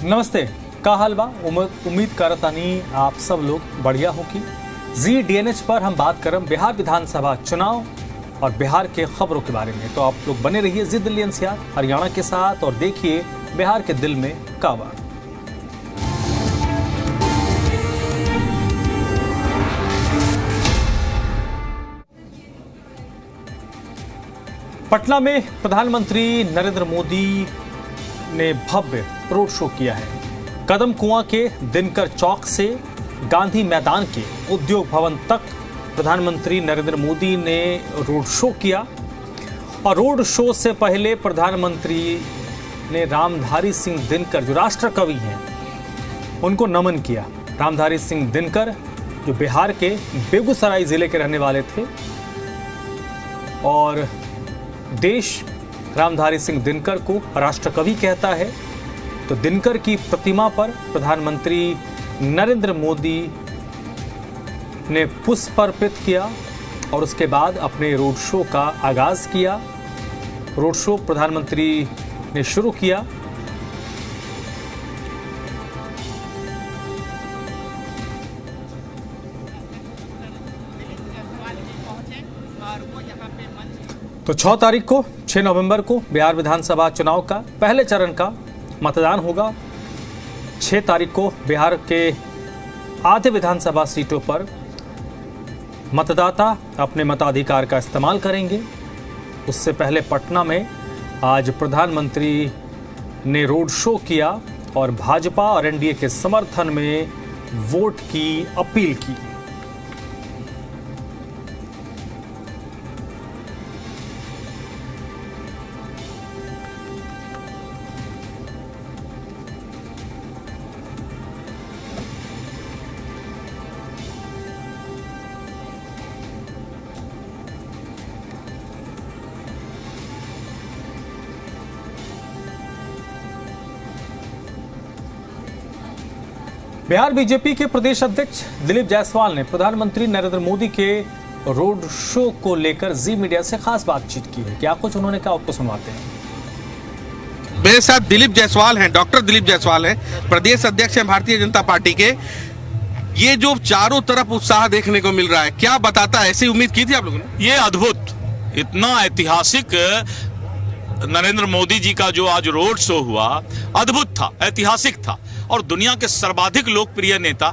नमस्ते, का हाल बा। उम्मीद करतानी आप सब लोग बढ़िया हो की ZDNH पर हम बात करम बिहार विधानसभा चुनाव और बिहार के खबरों के बारे में। तो आप लोग बने रहिए जी दिल्ली NCR हरियाणा के साथ और देखिए बिहार के दिल में का बा। पटना में प्रधानमंत्री नरेंद्र मोदी ने भव्य रोड शो किया है। कदम कुआं के दिनकर चौक से गांधी मैदान के उद्योग भवन तक प्रधानमंत्री नरेंद्र मोदी ने रोड शो किया और रोड शो से पहले प्रधानमंत्री ने रामधारी सिंह दिनकर जो राष्ट्र कवि हैं उनको नमन किया। रामधारी सिंह दिनकर जो बिहार के बेगूसराय जिले के रहने वाले थे और देश रामधारी सिंह दिनकर को राष्ट्र कवि कहता है। तो दिनकर की प्रतिमा पर प्रधानमंत्री नरेंद्र मोदी ने पुष्प अर्पित किया और उसके बाद अपने रोड शो का आगाज किया। रोड शो प्रधानमंत्री ने शुरू किया। तो 6 नवंबर को बिहार विधानसभा चुनाव का पहले चरण का मतदान होगा। 6 तारीख को बिहार के आधे विधानसभा सीटों पर मतदाता अपने मताधिकार का इस्तेमाल करेंगे। उससे पहले पटना में आज प्रधानमंत्री ने रोड शो किया और भाजपा और एनडीए के समर्थन में वोट की अपील की। बिहार बीजेपी के प्रदेश अध्यक्ष दिलीप जायसवाल ने प्रधानमंत्री नरेंद्र मोदी के रोड शो को लेकर जी मीडिया से खास बातचीत की है। क्या कुछ उन्होंने कहा आपको सुनवाते हैं। मेरे साथ दिलीप जायसवाल हैं, डॉक्टर दिलीप जायसवाल हैं, प्रदेश अध्यक्ष हैं भारतीय जनता पार्टी के। ये जो चारों तरफ उत्साह देखने को मिल रहा है, क्या बताता है? ऐसी उम्मीद की थी आप लोगों ने? ये अद्भुत, इतना ऐतिहासिक नरेंद्र मोदी जी का जो आज रोड शो हुआ, अद्भुत था, ऐतिहासिक था। और दुनिया के सर्वाधिक लोकप्रिय नेता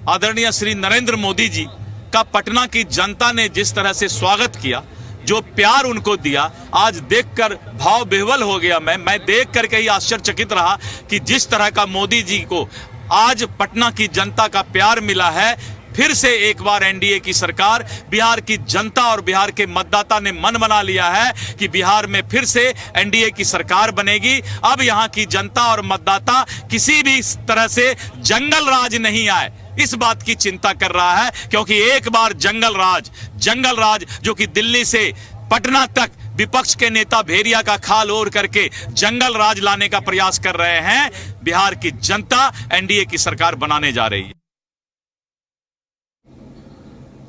आदरणीय श्री नरेंद्र मोदी जी का पटना की जनता ने जिस तरह से स्वागत किया, जो प्यार उनको दिया, आज देखकर भाव विह्वल हो गया। मैं देख करके ही आश्चर्यचकित रहा कि जिस तरह का मोदी जी को आज पटना की जनता का प्यार मिला है। फिर से एक बार एनडीए की सरकार, बिहार की जनता और बिहार के मतदाता ने मन बना लिया है कि बिहार में फिर से एनडीए की सरकार बनेगी। अब यहां की जनता और मतदाता किसी भी तरह से जंगल राज नहीं आए, इस बात की चिंता कर रहा है। क्योंकि एक बार जंगल राज जो कि दिल्ली से पटना तक विपक्ष के नेता भेड़िया का खाल ओढ़ करके जंगल राज लाने का प्रयास कर रहे हैं, बिहार की जनता एनडीए की सरकार बनाने जा रही है।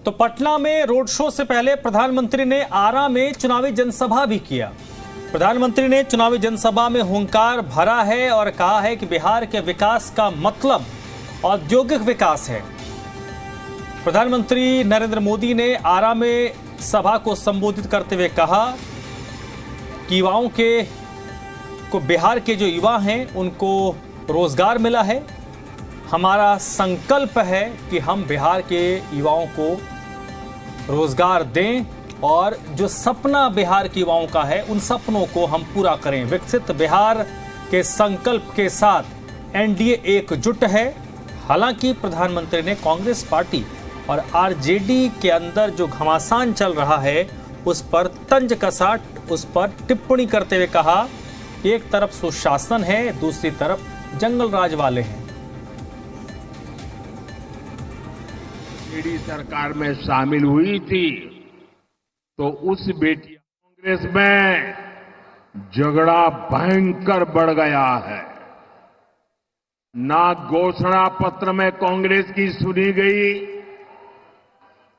तो पटना में रोड शो से पहले प्रधानमंत्री ने आरा में चुनावी जनसभा भी किया। प्रधानमंत्री ने चुनावी जनसभा में हुंकार भरा है और कहा है कि बिहार के विकास का मतलब औद्योगिक विकास है। प्रधानमंत्री नरेंद्र मोदी ने आरा में सभा को संबोधित करते हुए कहा कि युवाओं को बिहार के जो युवा हैं उनको रोजगार मिला है। हमारा संकल्प है कि हम बिहार के युवाओं को रोजगार दें और जो सपना बिहार के युवाओं का है उन सपनों को हम पूरा करें। विकसित बिहार के संकल्प के साथ एनडीए एकजुट है। हालांकि प्रधानमंत्री ने कांग्रेस पार्टी और आरजेडी के अंदर जो घमासान चल रहा है उस पर तंज कसा, उस पर टिप्पणी करते हुए कहा कि एक तरफ सुशासन है, दूसरी तरफ जंगल राज वाले हैं। ईडी सरकार में शामिल हुई थी तो उस बेटी कांग्रेस में झगड़ा भयंकर बढ़ गया है। ना घोषणा पत्र में कांग्रेस की सुनी गई,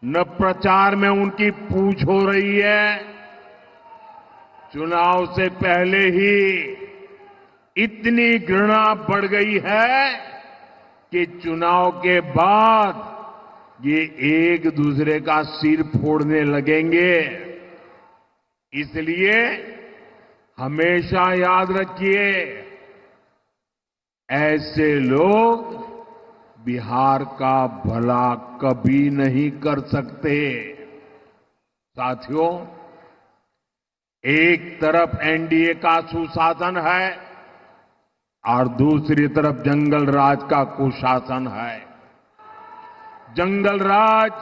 न प्रचार में उनकी पूछ हो रही है। चुनाव से पहले ही इतनी घृणा बढ़ गई है कि चुनाव के बाद ये एक दूसरे का सिर फोड़ने लगेंगे। इसलिए हमेशा याद रखिए, ऐसे लोग बिहार का भला कभी नहीं कर सकते। साथियों, एक तरफ एनडीए का सुशासन है और दूसरी तरफ जंगल राज का कुशासन है। जंगल राज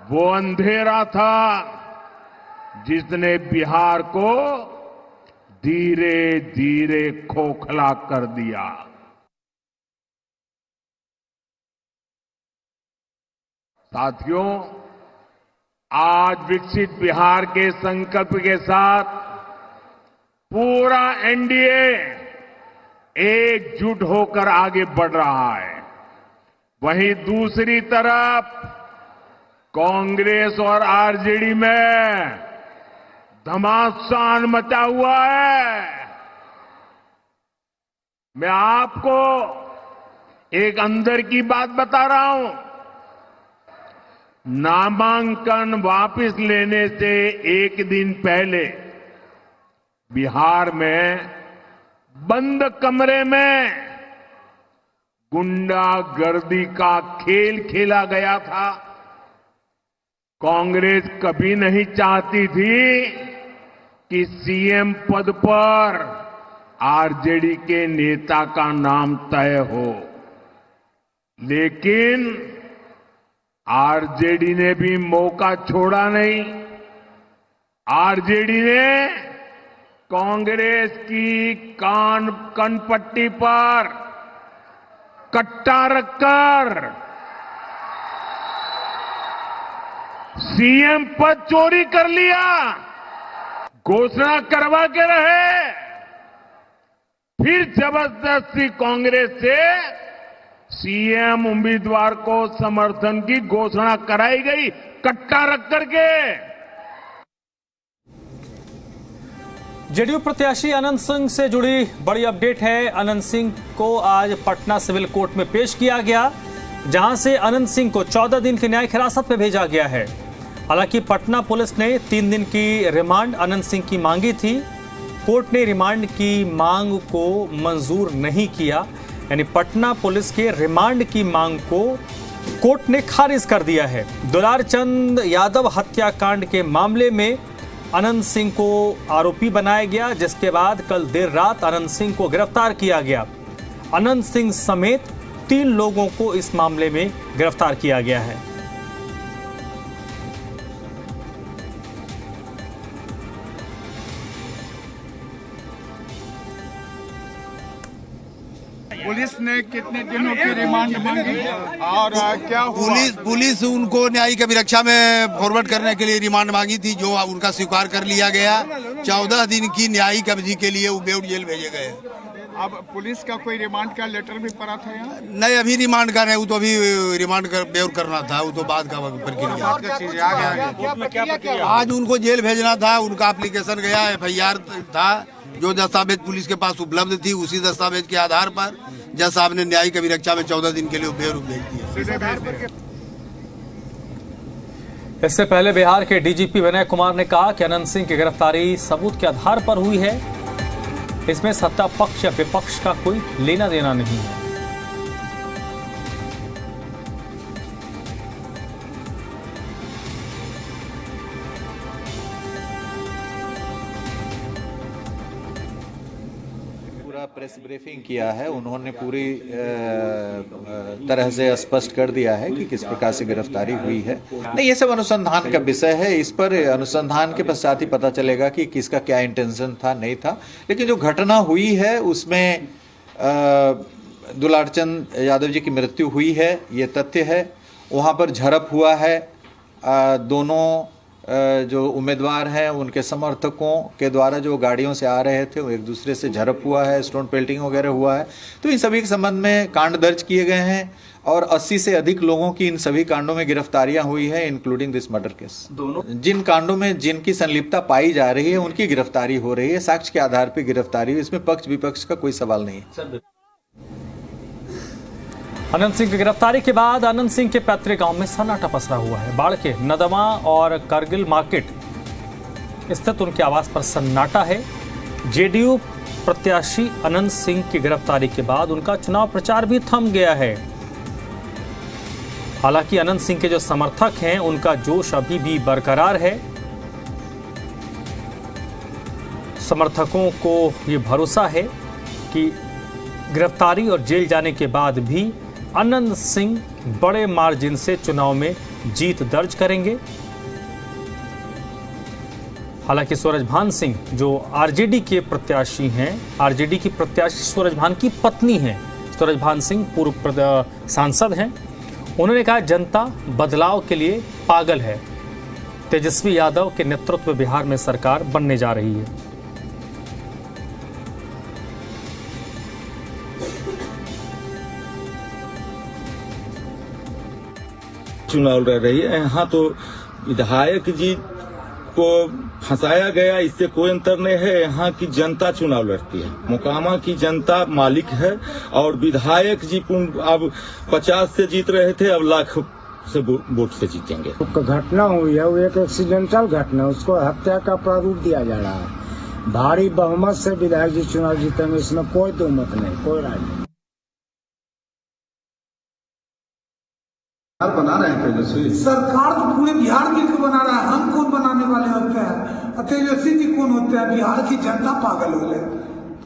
वो अंधेरा था जिसने बिहार को धीरे धीरे खोखला कर दिया। साथियों, आज विकसित बिहार के संकल्प के साथ पूरा एनडीए एकजुट होकर आगे बढ़ रहा है। वहीं दूसरी तरफ कांग्रेस और आरजेडी में घमासान मचा हुआ है। मैं आपको एक अंदर की बात बता रहा हूं। नामांकन वापस लेने से एक दिन पहले बिहार में बंद कमरे में गुंडागर्दी का खेल खेला गया था। कांग्रेस कभी नहीं चाहती थी कि सीएम पद पर आरजेडी के नेता का नाम तय हो, लेकिन आरजेडी ने भी मौका छोड़ा नहीं। आरजेडी ने कांग्रेस की कनपट्टी पर कट्टा रखकर सीएम पद चोरी कर लिया, घोषणा करवा के रहे। फिर जबरदस्ती कांग्रेस से सीएम उम्मीदवार को समर्थन की घोषणा कराई गई, कट्टा रख करके। जेडीयू प्रत्याशी अनंत सिंह से जुड़ी बड़ी अपडेट है। अनंत सिंह को आज पटना सिविल कोर्ट में पेश किया गया, जहां से अनंत सिंह को 14 दिन की न्यायिक हिरासत में भेजा गया है। हालांकि पटना पुलिस ने 3 दिन की रिमांड अनंत सिंह की मांगी थी। कोर्ट ने रिमांड की मांग को मंजूर नहीं किया, यानी पटना पुलिस के रिमांड की मांग को कोर्ट ने खारिज कर दिया है। दुलारचंद यादव हत्याकांड के मामले में अनंत सिंह को आरोपी बनाया गया, जिसके बाद कल देर रात अनंत सिंह को गिरफ्तार किया गया। अनंत सिंह समेत 3 लोगों को इस मामले में गिरफ्तार किया गया है। पुलिस ने कितने दिनों की रिमांड मांगी और क्या हुआ? पुलिस उनको न्यायिक अभिरक्षा में फॉरवर्ड करने के लिए रिमांड मांगी थी, जो उनका स्वीकार कर लिया गया। 14 दिन की न्यायिक अवधि के लिए वो बेऊर जेल भेजे गए। अब पुलिस का कोई रिमांड का लेटर भी पड़ा था यहाँ? नहीं, अभी रिमांड का नहीं, वो तो अभी रिमांड बेऊर करना था, वो तो बाद का प्रक्रिया। आज उनको जेल भेजना था, उनका एप्लीकेशन गया, FIR था। जो दस्तावेज पुलिस के पास उपलब्ध थी, उसी दस्तावेज के आधार पर जज साहब ने न्यायिक अभिरक्षा में 14 दिन के लिए बेऊर भेज दिया। इससे पहले बिहार के डीजीपी विनय कुमार ने कहा कि अनंत सिंह की गिरफ्तारी सबूत के आधार पर हुई है, इसमें सत्ता पक्ष या विपक्ष का कोई लेना देना नहीं है। प्रेस ब्रीफिंग किया है, उन्होंने पूरी तरह से स्पष्ट कर दिया है कि किस प्रकार से गिरफ्तारी हुई है। नहीं, ये सब अनुसंधान का विषय है, इस पर अनुसंधान के पश्चात ही पता चलेगा कि किसका क्या इंटेंशन था, नहीं था। लेकिन जो घटना हुई है उसमें दुलारचंद यादव जी की मृत्यु हुई है, ये तथ्य है। वहाँ पर झड़प हुआ है, दोनों जो उम्मीदवार हैं उनके समर्थकों के द्वारा जो गाड़ियों से आ रहे थे वो एक दूसरे से झड़प हुआ है, स्टोन पेल्टिंग वगैरह हुआ है। तो इन सभी के संबंध में कांड दर्ज किए गए हैं और 80 से अधिक लोगों की इन सभी कांडों में गिरफ्तारियां हुई है, इंक्लूडिंग दिस मर्डर केस। दोनों जिन कांडों में जिनकी संलिप्तता पाई जा रही है उनकी गिरफ्तारी हो रही है, साक्ष्य के आधार पर गिरफ्तारी हुई, इसमें पक्ष विपक्ष का कोई सवाल नहीं है। अनंत सिंह की गिरफ्तारी के बाद अनंत सिंह के पैतृक गांव में सन्नाटा पसरा हुआ है। बाढ़ के नदवा और करगिल मार्केट स्थित उनके आवास पर सन्नाटा है। जेडीयू प्रत्याशी अनंत सिंह की गिरफ्तारी के बाद उनका चुनाव प्रचार भी थम गया है। हालांकि अनंत सिंह के जो समर्थक हैं उनका जोश अभी भी बरकरार है। समर्थकों को ये भरोसा है कि गिरफ्तारी और जेल जाने के बाद भी अनंत सिंह बड़े मार्जिन से चुनाव में जीत दर्ज करेंगे। हालांकि सूरजभान सिंह जो आरजेडी के प्रत्याशी हैं, आरजेडी की प्रत्याशी सूरजभान की पत्नी हैं, सूरजभान सिंह पूर्व सांसद हैं, उन्होंने कहा जनता बदलाव के लिए पागल है। तेजस्वी यादव के नेतृत्व में बिहार में सरकार बनने जा रही है। चुनाव लड़ रही है। यहाँ तो विधायक जी को फंसाया गया, इससे कोई अंतर नहीं है। यहाँ की जनता चुनाव लड़ती है, मोकामा की जनता मालिक है और विधायक जी अब 50 से जीत रहे थे, अब लाख से वोट से जीतेंगे। घटना हुई है वो एक एक्सीडेंटल घटना, उसको हत्या का प्रारूप दिया जा रहा है। भारी बहुमत से विधायक जी चुनाव जीतेंगे, इसमें कोई दो मत नहीं, कोई राय नहीं। बना रहे हैं तेजस्वी सरकार तो पूरे बिहार की बना रहा है, हम कौन बनाने वाले होते हैं? तेजस्वी जी कौन होते हैं? बिहार की जनता पागल हो गए,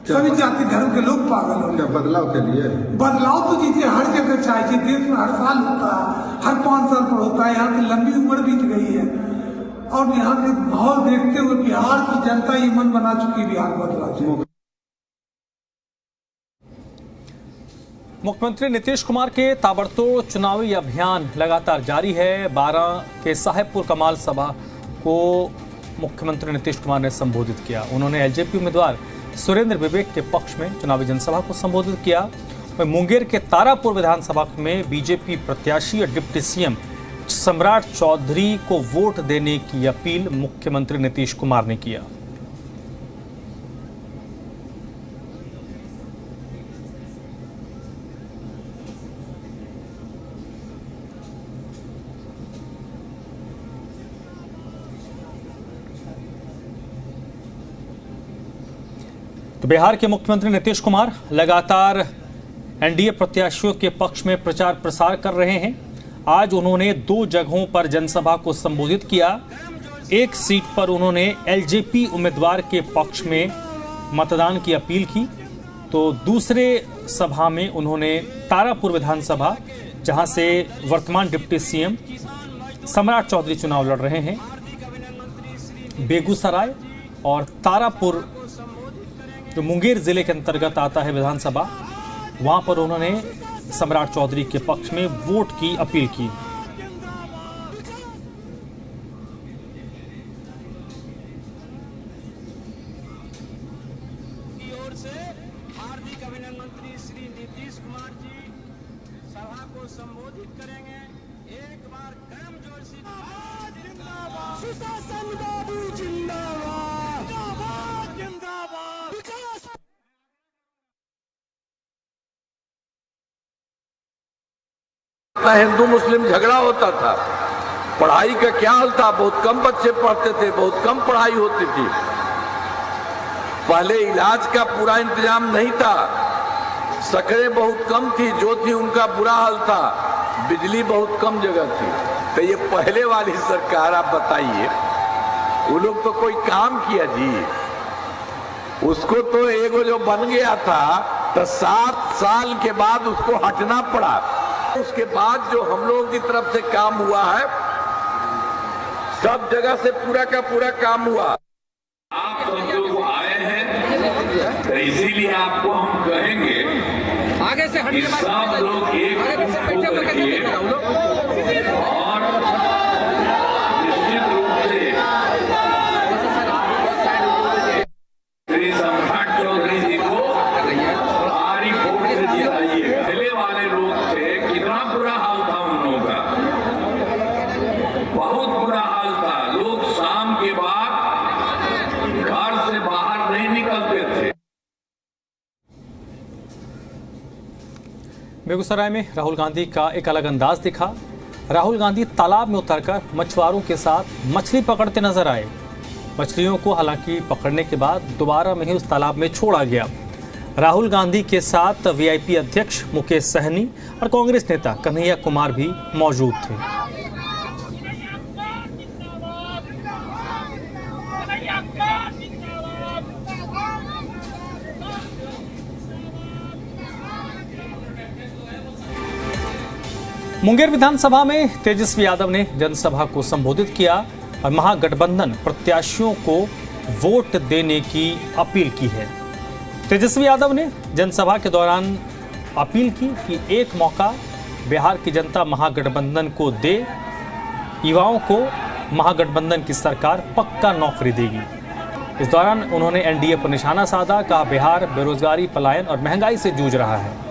सभी जाति धर्म के लोग पागल हो गए। बदलाव के लिए बदलाव तो जिसे हर जगह चाहिए, देश में हर साल होता है, हर 5 साल पर होता है। यहाँ की लंबी उम्र बीत गई है और यहाँ के माहौल देखते हुए बिहार की जनता ये मन बना चुकी है, बिहार बदलाव। मुख्यमंत्री नीतीश कुमार के ताबड़तोड़ चुनावी अभियान लगातार जारी है। 12 के साहेबपुर कमाल सभा को मुख्यमंत्री नीतीश कुमार ने संबोधित किया। उन्होंने एलजेपी उम्मीदवार सुरेंद्र विवेक के पक्ष में चुनावी जनसभा को संबोधित किया। वहीं मुंगेर के तारापुर विधानसभा में बीजेपी प्रत्याशी और डिप्टी सीएम सम्राट चौधरी को वोट देने की अपील मुख्यमंत्री नीतीश कुमार ने किया। तो बिहार के मुख्यमंत्री नीतीश कुमार लगातार एनडीए प्रत्याशियों के पक्ष में प्रचार प्रसार कर रहे हैं। आज उन्होंने 2 जगहों पर जनसभा को संबोधित किया। एक सीट पर उन्होंने एलजेपी उम्मीदवार के पक्ष में मतदान की अपील की, तो दूसरे सभा में उन्होंने तारापुर विधानसभा, जहां से वर्तमान डिप्टी सीएम सम्राट चौधरी चुनाव लड़ रहे हैं, बेगूसराय और तारापुर जो मुंगेर जिले के अंतर्गत आता है विधानसभा, वहां पर उन्होंने सम्राट चौधरी के पक्ष में वोट की अपील की। ओर से हार्दिक अभिनंदन मंत्री श्री नीतीश कुमार जी सभा को संबोधित करेंगे। एक बार गर्म जोर से जिंदाबाद, सुशासन बाबू जिंदाबाद, जिंदाबाद, जिंदाबाद, विकास। हिंदू मुस्लिम झगड़ा होता था, पढ़ाई का क्या हाल था? बहुत कम बच्चे पढ़ते थे, बहुत कम पढ़ाई होती थी। पहले इलाज का पूरा इंतजाम नहीं था, सड़कें बहुत कम थी, जो थी उनका बुरा हाल था, बिजली बहुत कम जगह थी। तो ये पहले वाली सरकार, आप बताइए, वो लोग तो कोई काम किया जी? उसको तो एगो जो बन गया था तो 7 साल के बाद उसको हटना पड़ा। उसके बाद जो हम लोगों की तरफ से काम हुआ है, सब जगह से पूरा का पूरा काम हुआ। आप सब लोग आए हैं तो इसीलिए आपको हम कहेंगे आगे से कि सब लोग एक और निश्चित रूप से बेगूसराय में राहुल गांधी का एक अलग अंदाज दिखा। राहुल गांधी तालाब में उतरकर मछुआरों के साथ मछली पकड़ते नजर आए। मछलियों को हालांकि पकड़ने के बाद दोबारा में ही उस तालाब में छोड़ा गया। राहुल गांधी के साथ वीआईपी अध्यक्ष मुकेश सहनी और कांग्रेस नेता कन्हैया कुमार भी मौजूद थे। मुंगेर विधानसभा में तेजस्वी यादव ने जनसभा को संबोधित किया और महागठबंधन प्रत्याशियों को वोट देने की अपील की है। तेजस्वी यादव ने जनसभा के दौरान अपील की कि एक मौका बिहार की जनता महागठबंधन को दे। युवाओं को महागठबंधन की सरकार पक्का नौकरी देगी। इस दौरान उन्होंने एनडीए पर निशाना साधा। कहा बिहार बेरोजगारी, पलायन और महंगाई से जूझ रहा है।